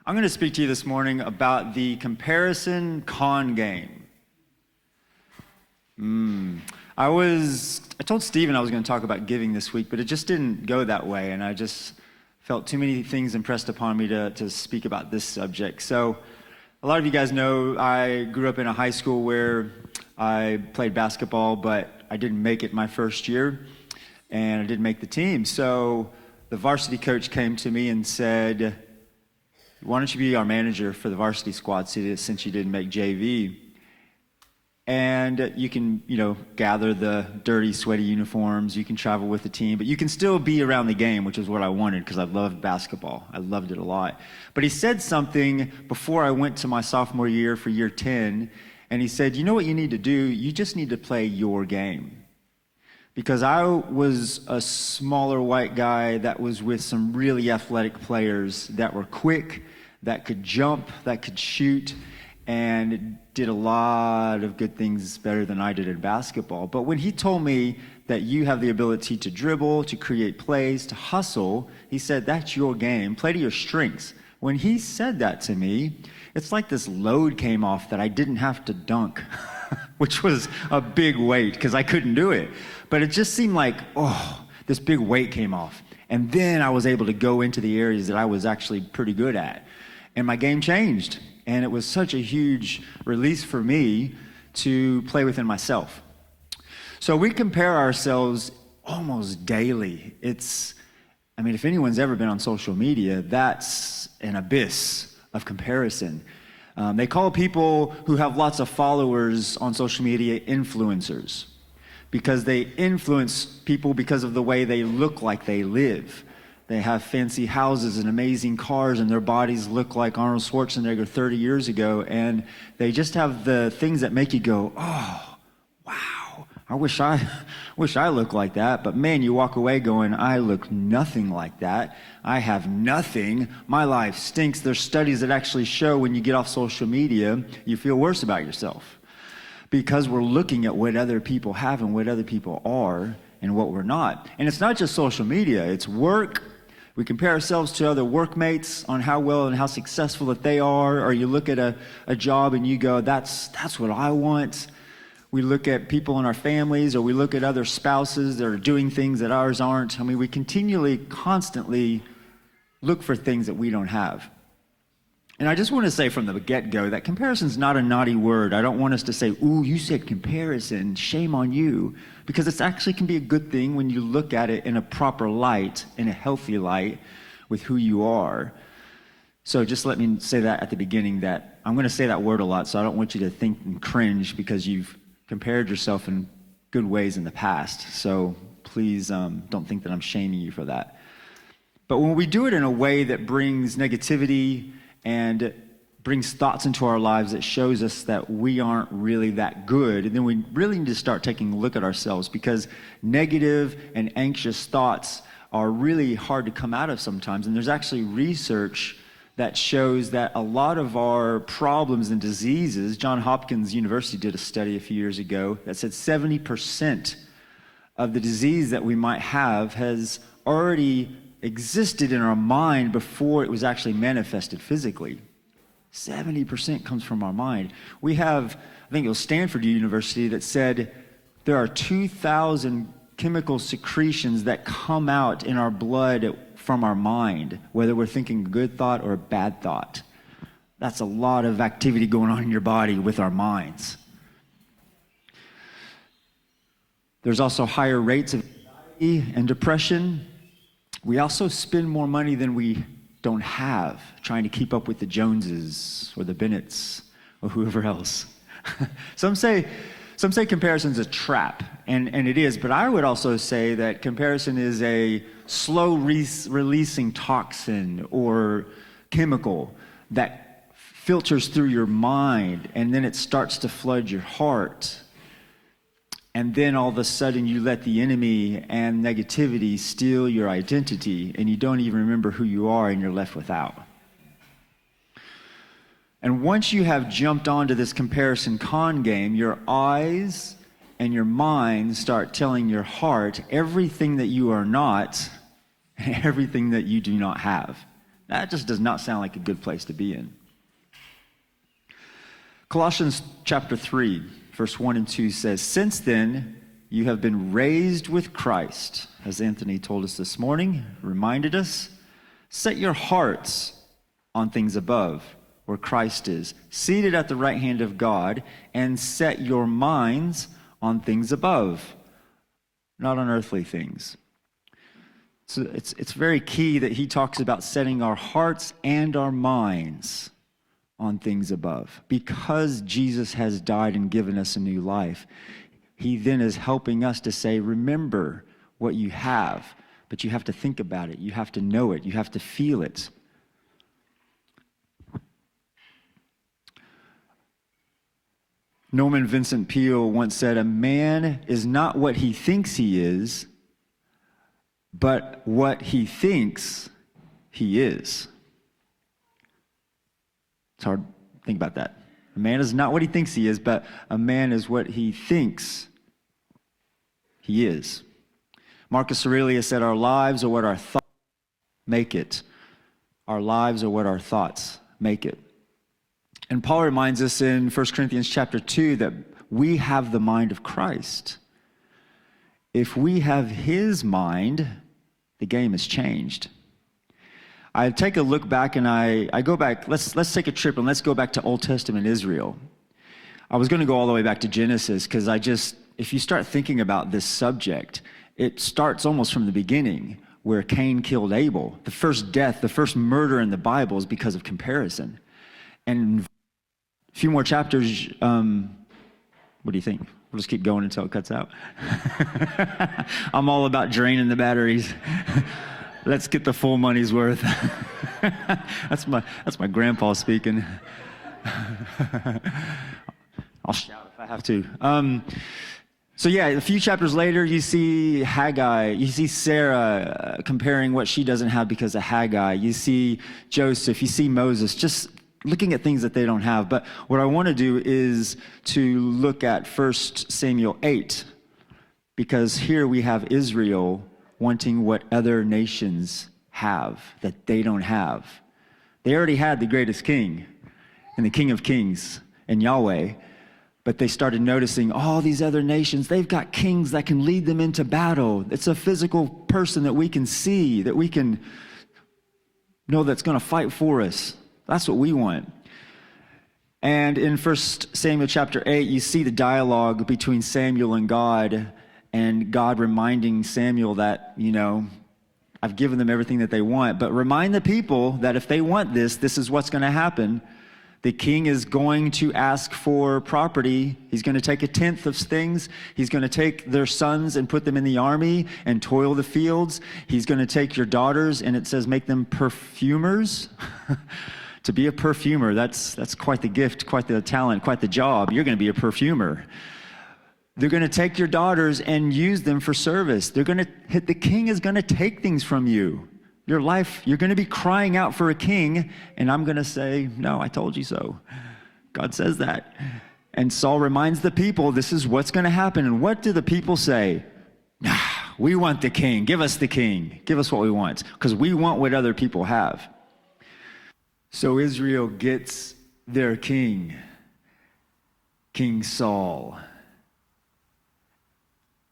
I'm going to speak to you this morning about the comparison con game. I told Stephen I was going to talk about giving this week, but it just didn't go that way, and I just felt too many things impressed upon me to speak about this subject. So a lot of you guys know I grew up in a high school where I played basketball, but I didn't make it my first year, and I didn't make the team. So the varsity coach came to me and said, "Why don't you be our manager for the varsity squad since you didn't make JV? And you can, gather the dirty, sweaty uniforms. You can travel with the team, but you can still be around the game," which is what I wanted because I loved basketball. I loved it a lot. But he said something before I went to my sophomore year for year 10, and he said, "You know what you need to do? You just need to play your game." Because I was a smaller white guy that was with some really athletic players that were quick, that could jump, that could shoot, and did a lot of good things better than I did in basketball. But when he told me that you have the ability to dribble, to create plays, to hustle, he said, "That's your game. Play to your strengths." When he said that to me, it's like this load came off that I didn't have to dunk, which was a big weight because I couldn't do it. But it just seemed like, this big weight came off. And then I was able to go into the areas that I was actually pretty good at. And my game changed. And it was such a huge release for me to play within myself. So we compare ourselves almost daily. If anyone's ever been on social media, that's an abyss of comparison. They call people who have lots of followers on social media influencers because they influence people because of the way they look like they live. They have fancy houses and amazing cars, and their bodies look like Arnold Schwarzenegger 30 years ago, and they just have the things that make you go, "Oh, wow, I wish I looked like that." But man, you walk away going, "I look nothing like that. I have nothing. My life stinks." There's studies that actually show when you get off social media, you feel worse about yourself because we're looking at what other people have and what other people are and what we're not. And it's not just social media, it's work. We compare ourselves to other workmates on how well and how successful that they are, or you look at a job and you go, that's what I want. We look at people in our families, or we look at other spouses that are doing things that ours aren't. We continually, constantly look for things that we don't have. And I just want to say from the get-go that comparison's not a naughty word. I don't want us to say, "Ooh, you said comparison, shame on you," because it actually can be a good thing when you look at it in a proper light, in a healthy light, with who you are. So just let me say that at the beginning, that I'm going to say that word a lot, so I don't want you to think and cringe because you've compared yourself in good ways in the past. So please don't think that I'm shaming you for that. But when we do it in a way that brings negativity and brings thoughts into our lives that shows us that we aren't really that good, and then we really need to start taking a look at ourselves, because negative and anxious thoughts are really hard to come out of sometimes. And there's actually research that shows that a lot of our problems and diseases, Johns Hopkins University did a study a few years ago that said 70% of the disease that we might have has already existed in our mind before it was actually manifested physically. 70% comes from our mind. We have, I think it was Stanford University that said there are 2,000 chemical secretions that come out in our blood from our mind, whether we're thinking a good thought or a bad thought. That's a lot of activity going on in your body with our minds. There's also higher rates of anxiety and depression. We also spend more money than we don't have trying to keep up with the Joneses or the Bennetts or whoever else. Some say comparison's a trap, and it is, but I would also say that comparison is a slow releasing toxin or chemical that filters through your mind, and then it starts to flood your heart. And then all of a sudden you let the enemy and negativity steal your identity, and you don't even remember who you are, and you're left without. And once you have jumped onto this comparison con game, your eyes and your mind start telling your heart everything that you are not and everything that you do not have. That just does not sound like a good place to be in. Colossians chapter 3, verse 1 and 2 says, "Since then, you have been raised with Christ," as Anthony told us this morning, reminded us. "Set your hearts on things above, where Christ is, seated at the right hand of God, and set your minds on things above, not on earthly things." So it's very key that he talks about setting our hearts and our minds on things above. Because Jesus has died and given us a new life, he then is helping us to say, remember what you have, but you have to think about it. You have to know it. You have to feel it. Norman Vincent Peale once said, "A man is not what he thinks he is, but what he thinks he is." It's hard to think about that. A man is not what he thinks he is, but a man is what he thinks he is. Marcus Aurelius said, "Our lives are what our thoughts make it." Our lives are what our thoughts make it. And Paul reminds us in 1 Corinthians chapter 2 that we have the mind of Christ. If we have his mind, the game has changed. I take a look back and I go back, let's take a trip and let's go back to Old Testament Israel. I was going to go all the way back to Genesis because if you start thinking about this subject, it starts almost from the beginning where Cain killed Abel. The first death, the first murder in the Bible is because of comparison. And a few more chapters, what do you think? We'll just keep going until it cuts out. I'm all about draining the batteries. Let's get the full money's worth. That's my grandpa speaking. I'll shout if I have to. So yeah, a few chapters later, you see Haggai, you see Sarah comparing what she doesn't have because of Haggai. You see Joseph, you see Moses, just looking at things that they don't have. But what I want to do is to look at 1 Samuel 8, because here we have Israel wanting what other nations have that they don't have. They already had the greatest king and the King of Kings and Yahweh, but they started noticing all these other nations, they've got kings that can lead them into battle. It's a physical person that we can see, that we can know that's going to fight for us. That's what we want. And in 1 Samuel chapter 8, you see the dialogue between Samuel and God reminding Samuel that, I've given them everything that they want, but remind the people that if they want this, this is what's going to happen. The king is going to ask for property. He's going to take a tenth of things. He's going to take their sons and put them in the army and toil the fields. He's going to take your daughters, and it says make them perfumers. To be a perfumer, that's quite the gift, quite the talent, quite the job. You're going to be a perfumer. They're going to take your daughters and use them for service. The king is going to take things from you. Your life, you're going to be crying out for a king, and I'm going to say, no, I told you so. God says that. And Saul reminds the people, this is what's going to happen. And what do the people say? We want the king. Give us the king. Give us what we want, because we want what other people have. So Israel gets their king, King Saul.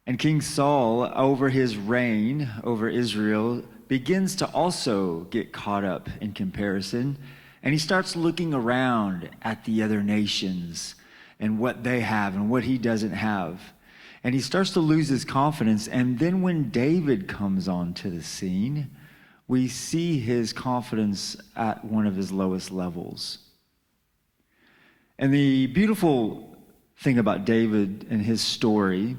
And King Saul, over his reign over Israel, begins to also get caught up in comparison. And he starts looking around at the other nations and what they have and what he doesn't have. And he starts to lose his confidence. And then when David comes onto the scene, we see his confidence at one of his lowest levels. And the beautiful thing about David and his story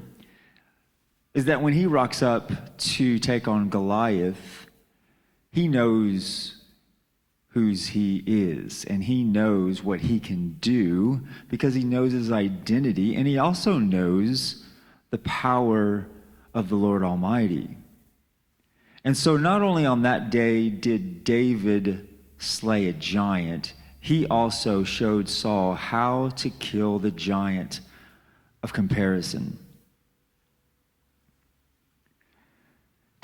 is that when he rocks up to take on Goliath, he knows whose he is, and he knows what he can do because he knows his identity, and he also knows the power of the Lord Almighty. And so not only on that day did David slay a giant, he also showed Saul how to kill the giant of comparison.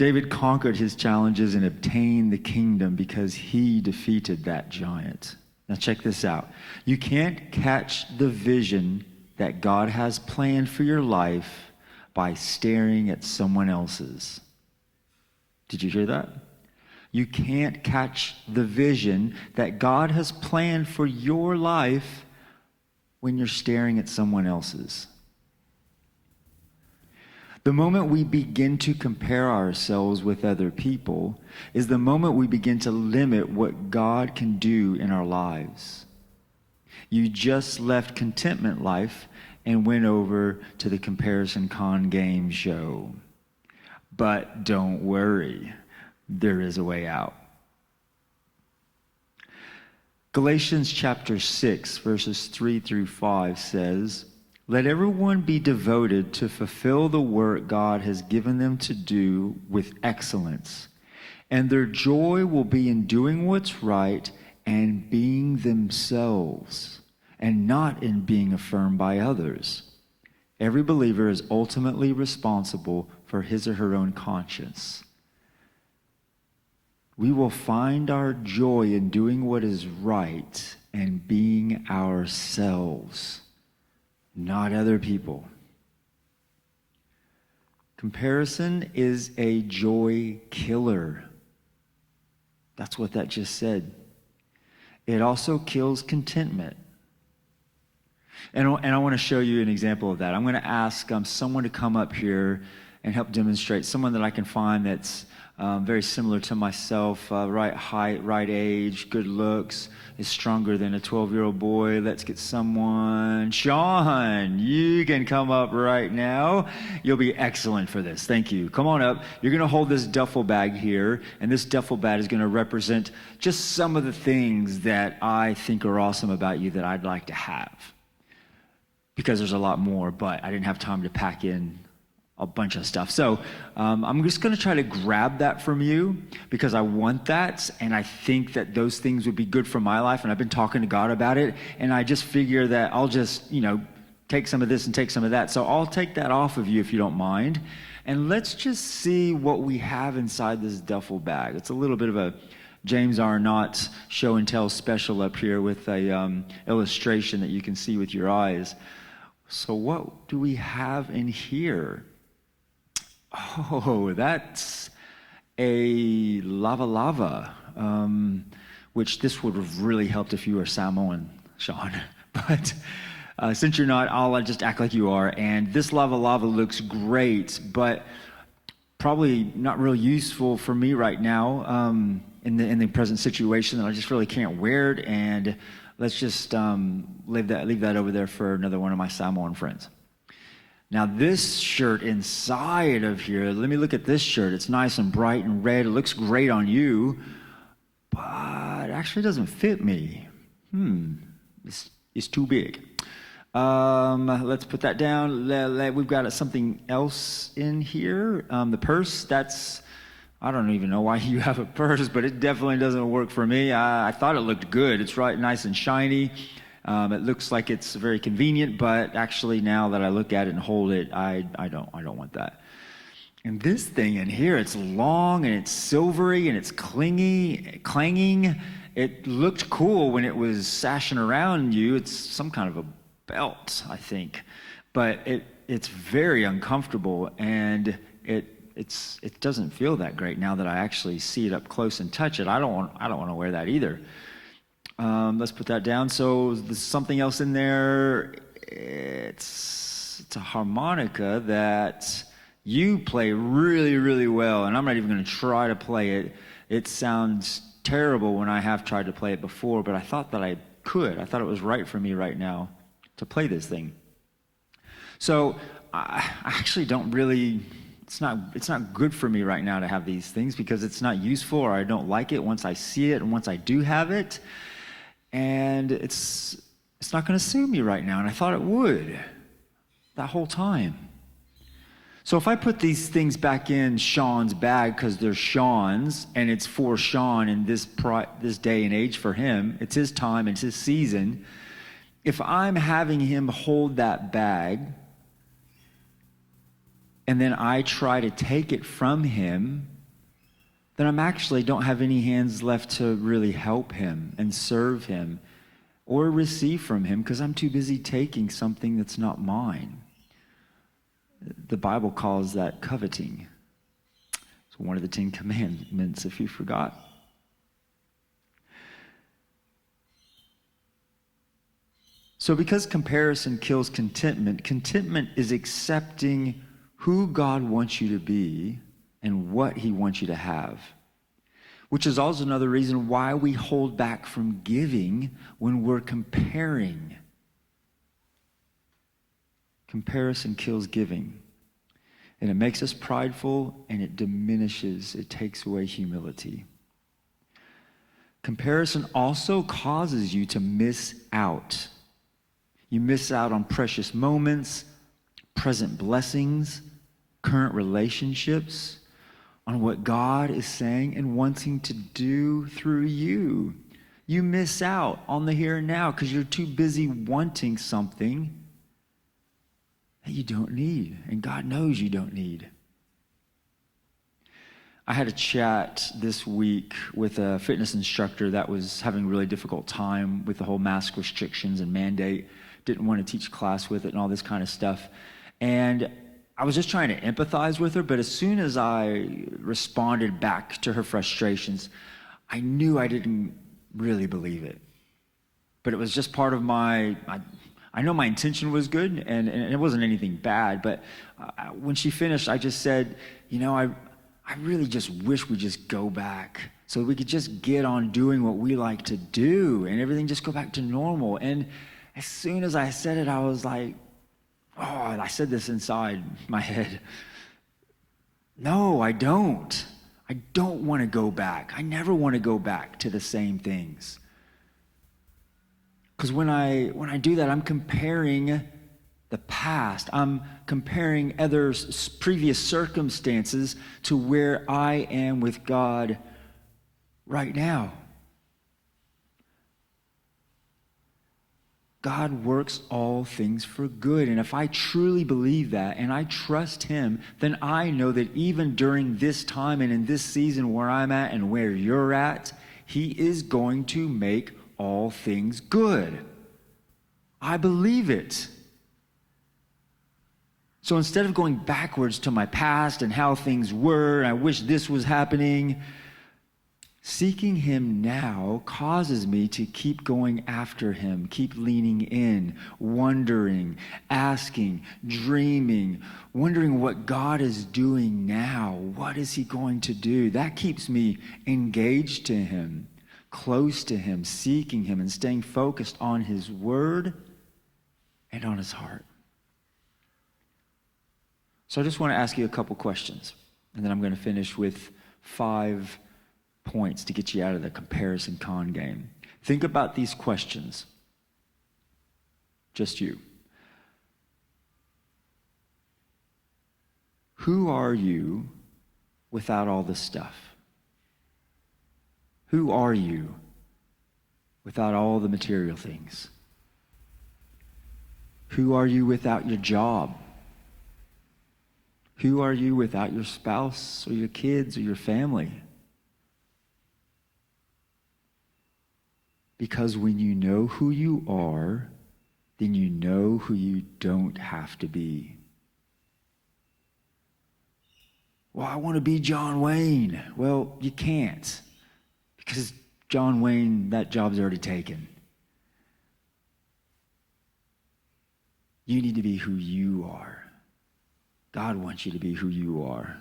David conquered his challenges and obtained the kingdom because he defeated that giant. Now check this out. You can't catch the vision that God has planned for your life by staring at someone else's. Did you hear that? You can't catch the vision that God has planned for your life when you're staring at someone else's. The moment we begin to compare ourselves with other people is the moment we begin to limit what God can do in our lives. You just left contentment life and went over to the comparison con game show. But don't worry, there is a way out. Galatians chapter 6, verses 3 through 5 says, "Let everyone be devoted to fulfill the work God has given them to do with excellence, and their joy will be in doing what's right and being themselves, and not in being affirmed by others. Every believer is ultimately responsible for his or her own conscience. We will find our joy in doing what is right and being ourselves, not other people." Comparison is a joy killer. That's what that just said. It also kills contentment. And I want to show you an example of that. I'm going to ask someone to come up here and help demonstrate, someone that I can find that's very similar to myself, right height, right age, good looks, is stronger than a 12-year-old boy. Let's get someone. Sean, you can come up right now. You'll be excellent for this. Thank you. Come on up. You're going to hold this duffel bag here, and this duffel bag is going to represent just some of the things that I think are awesome about you that I'd like to have. Because there's a lot more, but I didn't have time to pack in a bunch of stuff. So I'm just going to try to grab that from you because I want that, and I think that those things would be good for my life, and I've been talking to God about it, and I just figure that I'll just, take some of this and take some of that. So I'll take that off of you if you don't mind, and let's just see what we have inside this duffel bag. It's a little bit of a James Arnott show and tell special up here with a illustration that you can see with your eyes. So what do we have in here? Oh, that's a lava, which this would have really helped if you were Samoan, Sean. But since you're not, I'll just act like you are. And this lava looks great, but probably not real useful for me right now in the present situation, that I just really can't wear it. And let's just leave that over there for another one of my Samoan friends. Now this shirt inside of here, let me look at this shirt. It's nice and bright and red. It looks great on you, but it actually doesn't fit me. It's too big. Let's put that down. We've got something else in here. The purse, I don't even know why you have a purse, but it definitely doesn't work for me. I thought it looked good. It's right, nice and shiny. It looks like it's very convenient, but actually now that I look at it and hold it, I don't want that. And this thing in here, it's long and it's silvery and it's clanging. It looked cool when it was sashing around you. It's some kind of a belt, I think, but it's very uncomfortable, and it doesn't feel that great now that I actually see it up close and touch it. I don't want to wear that either. Let's put that down. So there's something else in there. It's a harmonica that you play really, really well, and I'm not even going to try to play it. It sounds terrible when I have tried to play it before, but I thought that I could. I thought it was right for me right now to play this thing. So I actually don't really, it's not good for me right now to have these things because it's not useful, or I don't like it once I see it and once I do have it. And it's not going to suit me right now, and I thought it would that whole time. So if I put these things back in Sean's bag because they're Sean's, and it's for Sean in this day and age for him, it's his time, it's his season. If I'm having him hold that bag, and then I try to take it from him, then I'm actually don't have any hands left to really help him and serve him or receive from him because I'm too busy taking something that's not mine. The Bible calls that coveting. It's one of the 10 Commandments, if you forgot. So because comparison kills contentment, contentment is accepting who God wants you to be and what he wants you to have, which is also another reason why we hold back from giving when we're comparing. Comparison kills giving, and it makes us prideful, and it takes away humility. Comparison also causes you to miss out. You miss out on precious moments, present blessings, current relationships, on what God is saying and wanting to do through you. You miss out on the here and now because you're too busy wanting something that you don't need, and God knows you don't need. I had a chat this week with a fitness instructor that was having a really difficult time with the whole mask restrictions and mandate, didn't want to teach class with it and all this kind of stuff. And I was just trying to empathize with her, but as soon as I responded back to her frustrations, I knew I didn't really believe it. But it was just part of I know my intention was good, and it wasn't anything bad, but when she finished, I just said, I really just wish we just go back so we could just get on doing what we like to do and everything just go back to normal. And as soon as I said it, I was like, and I said this inside my head. No, I don't. I don't want to go back. I never want to go back to the same things. Because when I do that, I'm comparing the past. I'm comparing others' previous circumstances to where I am with God right now. God works all things for good. And if I truly believe that and I trust him, then I know that even during this time and in this season where I'm at and where you're at, he is going to make all things good. I believe it. So instead of going backwards to my past and how things were, and I wish this was happening, seeking him now causes me to keep going after him, keep leaning in, wondering, asking, dreaming, wondering what God is doing now. What is he going to do? That keeps me engaged to him, close to him, seeking him, and staying focused on his word and on his heart. So I just want to ask you a couple questions, and then I'm going to finish with 5 points to get you out of the comparison con game. Think about these questions. Just you. Who are you without all this stuff? Who are you without all the material things? Who are you without your job? Who are you without your spouse or your kids or your family? Because when you know who you are, then you know who you don't have to be. Well, I want to be John Wayne. Well, you can't. Because John Wayne, that job's already taken. You need to be who you are. God wants you to be who you are.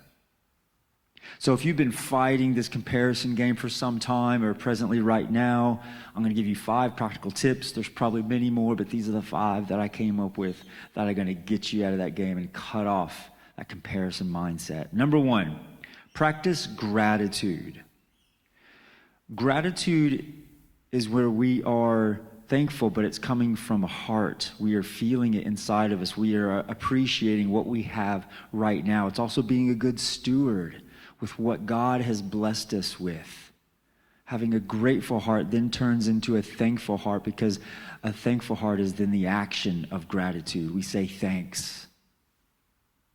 So if you've been fighting this comparison game for some time or presently right now, I'm going to give you 5 practical tips. There's probably many more, but these are the 5 that I came up with that are going to get you out of that game and cut off that comparison mindset. Number 1, practice gratitude. Gratitude is where we are thankful, but it's coming from a heart. We are feeling it inside of us. We are appreciating what we have right now. It's also being a good steward with what God has blessed us with. Having a grateful heart then turns into a thankful heart, because a thankful heart is then the action of gratitude. We say thanks.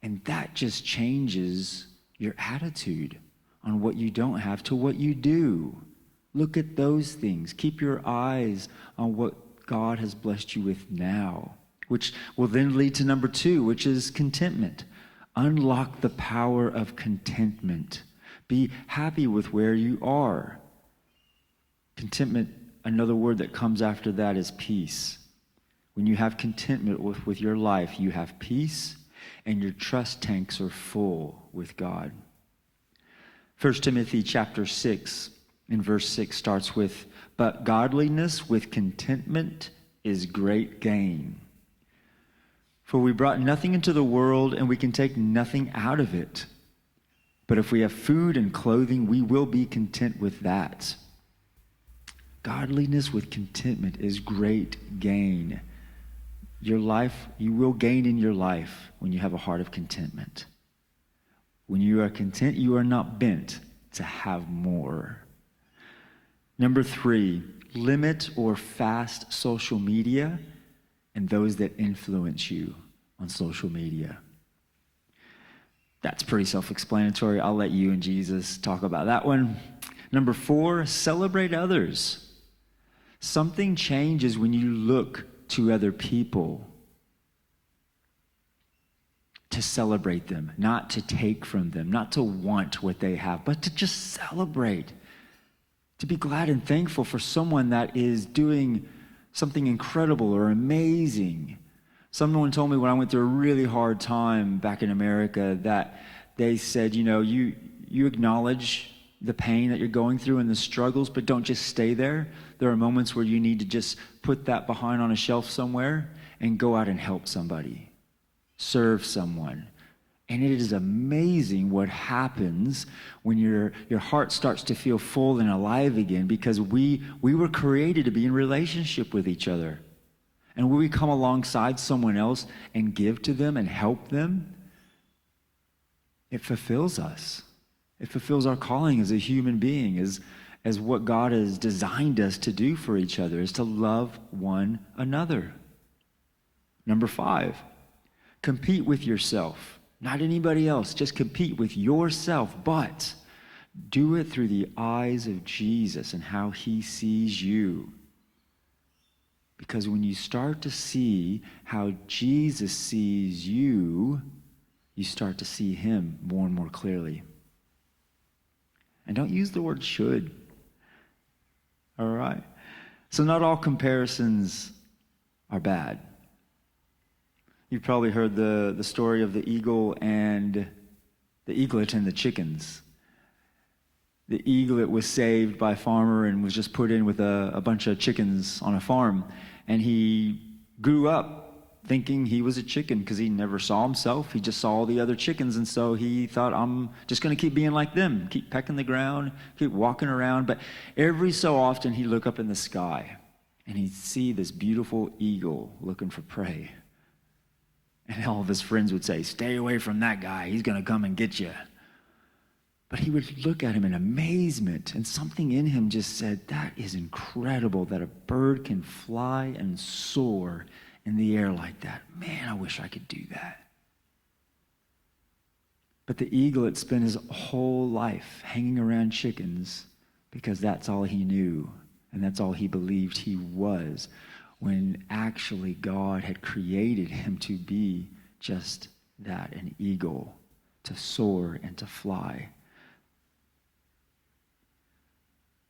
And that just changes your attitude on what you don't have to what you do. Look at those things. Keep your eyes on what God has blessed you with now, which will then lead to number 2, which is contentment. Unlock the power of contentment. Be happy with where you are. Contentment, another word that comes after that is peace. When you have contentment with your life, you have peace and your trust tanks are full with God. 1 Timothy chapter 6 in verse 6 starts with, "But godliness with contentment is great gain. For we brought nothing into the world, and we can take nothing out of it. But if we have food and clothing, we will be content with that." Godliness with contentment is great gain. Your life, you will gain in your life when you have a heart of contentment. When you are content, you are not bent to have more. Number 3, limit or fast social media and those that influence you on social media. That's pretty self-explanatory. I'll let you and Jesus talk about that one. Number 4, celebrate others. Something changes when you look to other people to celebrate them, not to take from them, not to want what they have, but to just celebrate, to be glad and thankful for someone that is doing something incredible or amazing. Someone told me when I went through a really hard time back in America that they said, you acknowledge the pain that you're going through and the struggles, but don't just stay there. There are moments where you need to just put that behind on a shelf somewhere and go out and help somebody, serve someone. And it is amazing what happens when your heart starts to feel full and alive again, because we were created to be in relationship with each other. And when we come alongside someone else and give to them and help them, it fulfills us. It fulfills our calling as a human being, as what God has designed us to do for each other, is to love one another. Number 5, compete with yourself. Not anybody else, just compete with yourself, but do it through the eyes of Jesus and how he sees you. Because when you start to see how Jesus sees you, you start to see him more and more clearly. And don't use the word should. All right? So not all comparisons are bad. You've probably heard the story of the eagle and the eaglet and the chickens. The eaglet was saved by a farmer and was just put in with a bunch of chickens on a farm. And he grew up thinking he was a chicken because he never saw himself. He just saw all the other chickens. And so he thought, I'm just going to keep being like them, keep pecking the ground, keep walking around. But every so often he'd look up in the sky and he'd see this beautiful eagle looking for prey. And all of his friends would say, "Stay away from that guy. He's going to come and get you." But he would look at him in amazement, and something in him just said, that is incredible that a bird can fly and soar in the air like that. Man, I wish I could do that. But the eaglet spent his whole life hanging around chickens because that's all he knew, and that's all he believed he was, when actually God had created him to be just that, an eagle, to soar and to fly.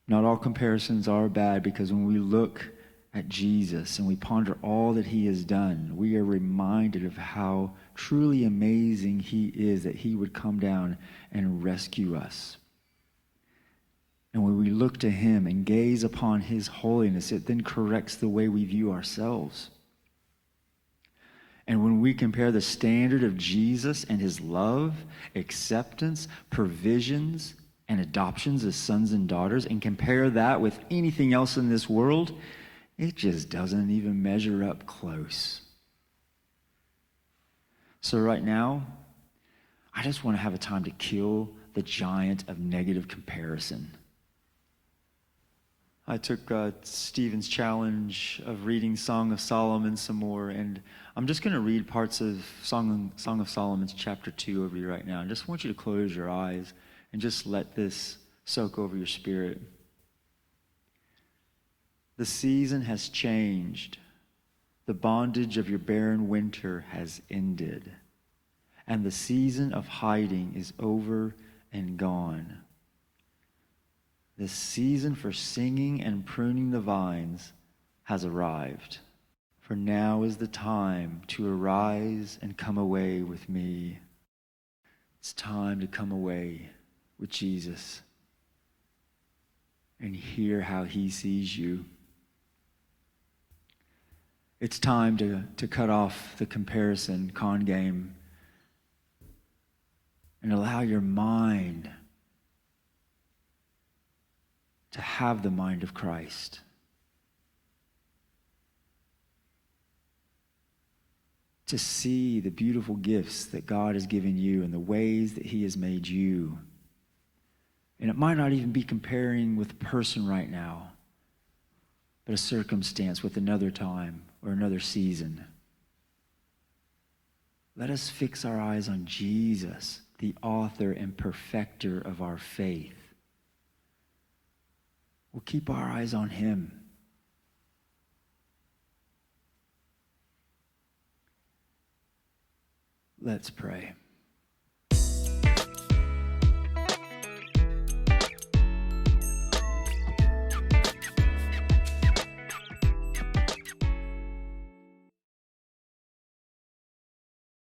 Not all comparisons are bad, because when we look at Jesus and we ponder all that he has done, we are reminded of how truly amazing he is, that he would come down and rescue us. And when we look to him and gaze upon his holiness, it then corrects the way we view ourselves. And when we compare the standard of Jesus and his love, acceptance, provisions, and adoptions as sons and daughters, and compare that with anything else in this world, it just doesn't even measure up close. So right now, I just want to have a time to kill the giant of negative comparison. I took Stephen's challenge of reading Song of Solomon some more, and I'm just going to read parts of Song of Solomon chapter 2 over you right now. I just want you to close your eyes and just let this soak over your spirit. The season has changed. The bondage of your barren winter has ended, and the season of hiding is over and gone. The season for singing and pruning the vines has arrived. For now is the time to arise and come away with me. It's time to come away with Jesus and hear how he sees you. It's time to cut off the comparison con game and allow your mind to have the mind of Christ. To see the beautiful gifts that God has given you and the ways that he has made you. And it might not even be comparing with a person right now, but a circumstance with another time or another season. Let us fix our eyes on Jesus, the author and perfecter of our faith. We'll keep our eyes on him. Let's pray.